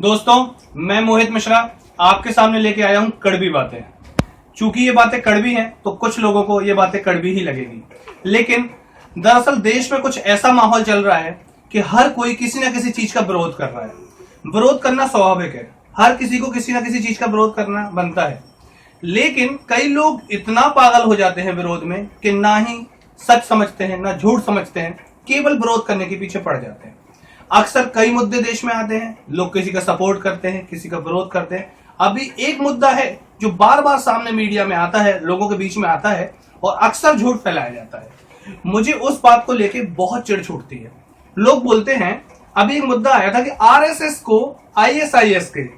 दोस्तों, मैं मोहित मिश्रा आपके सामने लेके आया हूं कड़वी बातें। चूंकि ये बातें कड़वी हैं तो कुछ लोगों को ये बातें कड़वी ही लगेगी, लेकिन दरअसल देश में कुछ ऐसा माहौल चल रहा है कि हर कोई किसी ना किसी चीज का विरोध कर रहा है। विरोध करना स्वाभाविक है, हर किसी को किसी ना किसी चीज का विरोध करना बनता है, लेकिन कई लोग इतना पागल हो जाते हैं विरोध में कि ना ही सच समझते हैं ना झूठ समझते हैं, केवल विरोध करने के पीछे पड़ जाते हैं। अक्सर कई मुद्दे देश में आते हैं, लोग किसी का सपोर्ट करते हैं, किसी का विरोध करते हैं। अभी एक मुद्दा है जो बार बार सामने मीडिया में आता है, लोगों के बीच में आता है और अक्सर झूठ फैलाया जाता है। मुझे उस बात को लेके बहुत चिढ़ छूटती है। लोग बोलते हैं, अभी एक मुद्दा आया था कि आरएसएस को आईएसआईएस के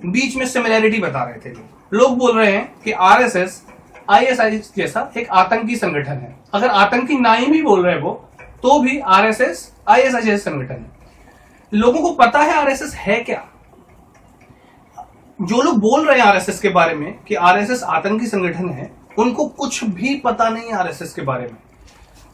बीच में सिमिलैरिटी बता रहे थे। लोग बोल रहे हैं कि आरएसएस आईएसआईएस जैसा एक आतंकी संगठन है। अगर आतंकी ना ही भी बोल रहे वो, तो भी आरएसएस आईएसआईएस संगठन है। लोगों को पता है आरएसएस है क्या? जो लोग बोल रहे हैं आरएसएस के बारे में कि आरएसएस आतंकी संगठन है, उनको कुछ भी पता नहीं है आरएसएस के बारे में।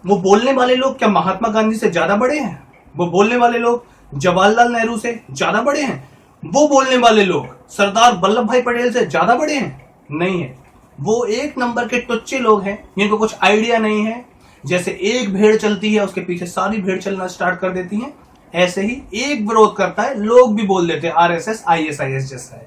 वो बोलने वाले लोग क्या महात्मा गांधी से ज्यादा बड़े हैं? वो बोलने वाले लोग जवाहरलाल नेहरू से ज्यादा बड़े हैं? वो बोलने वाले लोग सरदार वल्लभ भाई पटेल से ज्यादा बड़े हैं? नहीं है। वो एक नंबर के टुच्चे लोग हैं जिनको कुछ आइडिया नहीं है। जैसे एक भेड़ चलती है, उसके पीछे सारी भेड़ चलना स्टार्ट कर देती हैं, ऐसे ही एक विरोध करता है, लोग भी बोल देते हैं आरएसएस आईएसआईएस जैसा है।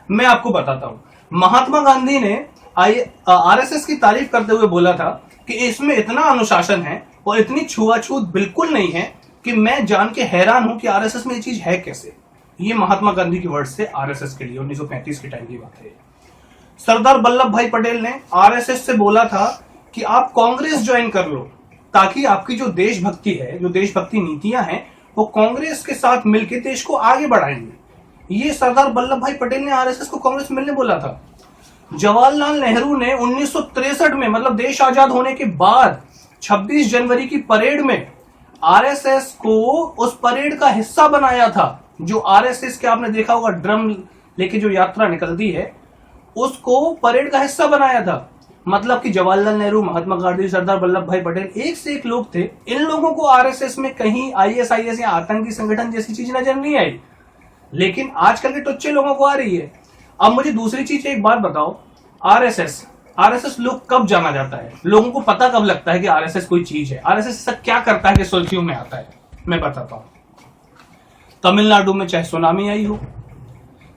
मैं आपको बताता हूं, महात्मा गांधी ने आरएसएस की तारीफ करते हुए बोला था कि इसमें इतना अनुशासन है और इतनी छुआछूत बिल्कुल नहीं है कि मैं जान के हैरान हूं कि आरएसएस में ये चीज है कैसे। ये महात्मा गांधी के वर्ड से आरएसएस के लिए 1935 के टाइम की बात है। सरदार वल्लभ भाई पटेल ने आरएसएस से बोला था कि आप कांग्रेस ज्वाइन कर लो, ताकि आपकी जो देशभक्ति है, जो देशभक्ति नीतियां हैं, वो कांग्रेस के साथ मिलकर देश को आगे बढ़ाएंगे। ये सरदार वल्लभ भाई पटेल ने आरएसएस को कांग्रेस मिलने बोला था। जवाहरलाल नेहरू ने 1963 में, मतलब देश आजाद होने के बाद 26 जनवरी की परेड में आरएसएस को उस परेड का हिस्सा बनाया था। जो आरएसएस के आपने देखा होगा ड्रम लेके जो यात्रा निकलती है, उसको परेड का हिस्सा बनाया था। मतलब कि जवाहरलाल नेहरू, महात्मा गांधी, सरदार वल्लभ भाई पटेल एक से एक लोग थे। इन लोगों को आरएसएस में कहीं आईएसआईएस या आतंकी संगठन जैसी चीज नजर नहीं आई, लेकिन आजकल के टुच्चे लोगों को आ रही है। अब मुझे दूसरी चीज एक बात बताओ, आरएसएस लोग कब जाना जाता है? लोगों को पता कब लगता है कि आरएसएस कोई चीज है? आरएसएस ऐसा क्या करता है कि सुर्खियों में आता है? मैं बताता हूं। तमिलनाडु में चाहे सुनामी आई हो,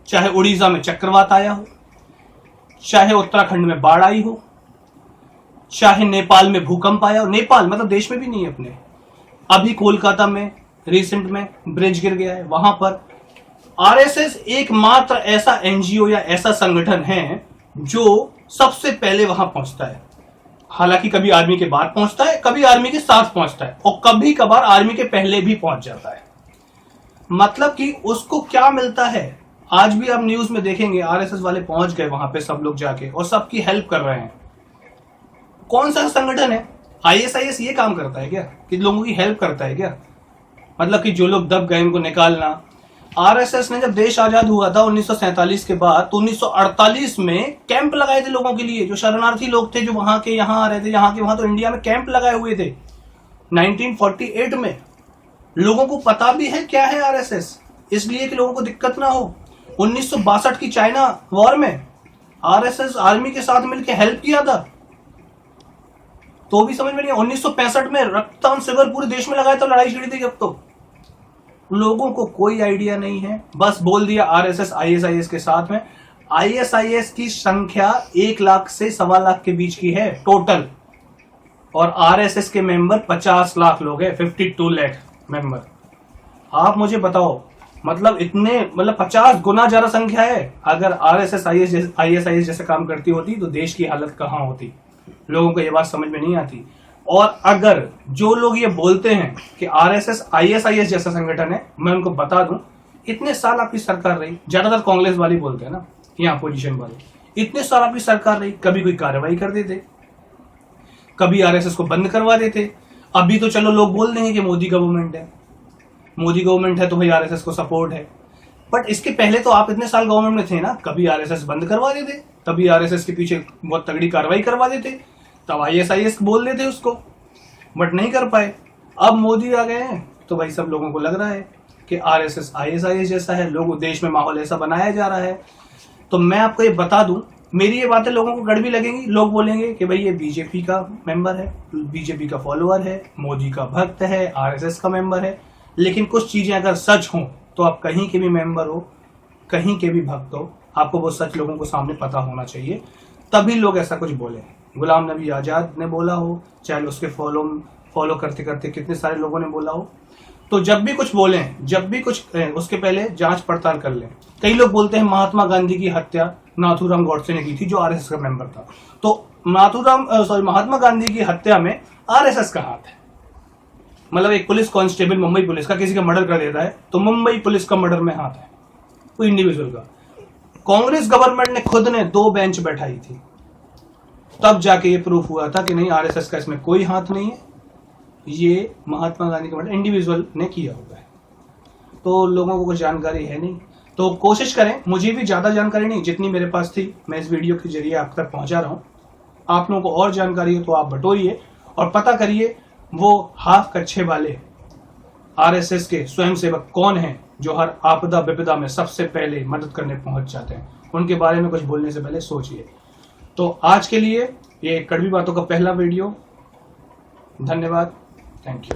चाहे उड़ीसा में चक्रवात आया हो, चाहे उत्तराखंड में बाढ़ आई हो, चाहे नेपाल में भूकंप आया हो। नेपाल मतलब देश में भी नहीं है अपने। अभी कोलकाता में रिसेंट में ब्रिज गिर गया है, वहां पर आरएसएस एकमात्र ऐसा एनजीओ या ऐसा संगठन है जो सबसे पहले वहां पहुंचता है। हालांकि कभी आर्मी के बाद पहुंचता है, कभी आर्मी के साथ पहुंचता है और कभी कभार आर्मी के पहले भी पहुंच जाता है। मतलब कि उसको क्या मिलता है? आज भी आप न्यूज में देखेंगे आरएसएस वाले पहुंच गए वहां पे, सब लोग जाके और सबकी हेल्प कर रहे हैं। कौन सा संगठन है? आईएसआईएस ये काम करता है क्या कि लोगों की हेल्प करता है क्या? मतलब कि जो लोग दब गए उनको निकालना। आरएसएस ने जब देश आजाद हुआ था 1947 के बाद, तो 1948 में कैंप लगाए थे लोगों के लिए, जो शरणार्थी लोग थे, जो वहां के यहां आ रहे थे, यहां के वहां, तो इंडिया में कैंप लगाए हुए थे 1948 में। लोगों को पता भी है क्या है आरएसएस, इसलिए कि लोगों को दिक्कत ना हो। 1962 की चाइना वॉर में आरएसएस आर्मी के साथ मिलकर हेल्प किया था, तो भी समझ में नहीं। 1965 में रक्तदान शिविर पूरे देश में लगाया था, लड़ाई छिड़ी थी जब। तो लोगों को कोई आइडिया नहीं है, बस बोल दिया आरएसएस आईएसआईएस के साथ में। आईएसआईएस की संख्या 1 लाख से 1.25 लाख के बीच की है टोटल, और आरएसएस के मेंबर 50 लाख लोग हैं, 52 लाख मेंबर। आप मुझे बताओ, मतलब 50 गुना ज्यादा संख्या है। अगर आरएसएस आईएसआईएस जैसे काम करती होती तो देश की हालत कहां होती? लोगों को यह बात समझ में नहीं आती। और अगर जो लोग ये बोलते हैं कि आरएसएस आईएसआईएस जैसा संगठन है, मैं उनको बता दूं, इतने साल आपकी सरकार रही, ज्यादातर कांग्रेस वाली बोलते हैं ना, यहाँ अपोजिशन वाले, इतने साल आपकी सरकार रही, कभी कोई कार्रवाई कर देते, कभी आरएसएस को बंद करवा देते। अभी तो चलो लोग बोल देंगे कि मोदी गवर्नमेंट है, मोदी गवर्नमेंट है तो भाई आरएसएस को सपोर्ट है, बट इसके पहले तो आप इतने साल गवर्नमेंट में थे ना, कभी आरएसएस बंद करवा देते, तभी आरएसएस के पीछे बहुत तगड़ी कार्रवाई करवा देते, तब आईएसआईएस बोल देते उसको, बट नहीं कर पाए। अब मोदी आ गए हैं तो भाई सब लोगों को लग रहा है कि आरएसएस आईएसआईएस जैसा है, लोग देश में माहौल ऐसा बनाया जा रहा है। तो मैं आपको ये बता दूं, मेरी ये बातें लोगों को कड़वी लगेंगी, लोग बोलेंगे कि भाई ये बीजेपी का मेंबर है, बीजेपी का फॉलोअर है, मोदी का भक्त है, आरएसएस का मेंबर है। लेकिन कुछ चीजें अगर सच हों तो आप कहीं के भी मेंबर हो, कहीं के भी भक्त हो, आपको वो सच लोगों को सामने पता होना चाहिए, तभी लोग ऐसा कुछ बोले। गुलाम नबी आजाद ने बोला हो, चाहे उसके फॉलो करते करते कितने सारे लोगों ने बोला हो। तो जब भी कुछ बोलें, जब भी कुछ उसके पहले जांच पड़ताल कर लें। कई लोग बोलते हैं महात्मा गांधी की हत्या नाथूराम गॉडसे ने की थी, जो आरएसएस का मेंबर था। तो महात्मा गांधी की हत्या में आरएसएस का हाथ है। मतलब एक पुलिस कांस्टेबल मुंबई पुलिस का किसी का मर्डर कर देता है तो मुंबई पुलिस का मर्डर में हाथ है कोई इंडिविजुअल का। कांग्रेस गवर्नमेंट ने खुद ने 2 बेंच बैठाई थी, तब जाके ये प्रूफ हुआ था कि नहीं, आरएसएस का इसमें कोई हाथ नहीं है, ये महात्मा गांधी का मर्डर इंडिविजुअल ने किया हुआ है। तो लोगों को कुछ जानकारी है नहीं, तो कोशिश करें, मुझे भी ज्यादा जानकारी नहीं, जितनी मेरे पास थी मैं इस वीडियो के जरिए आप तक पहुंचा रहा हूं। आप लोगों को और जानकारी हो तो आप बटोरिए और पता करिए वो हाफ कच्छे वाले आरएसएस के स्वयंसेवक कौन हैं जो हर आपदा विपदा में सबसे पहले मदद करने पहुंच जाते हैं। उनके बारे में कुछ बोलने से पहले सोचिए। तो आज के लिए ये कड़वी बातों का पहला वीडियो। धन्यवाद, थैंक यू।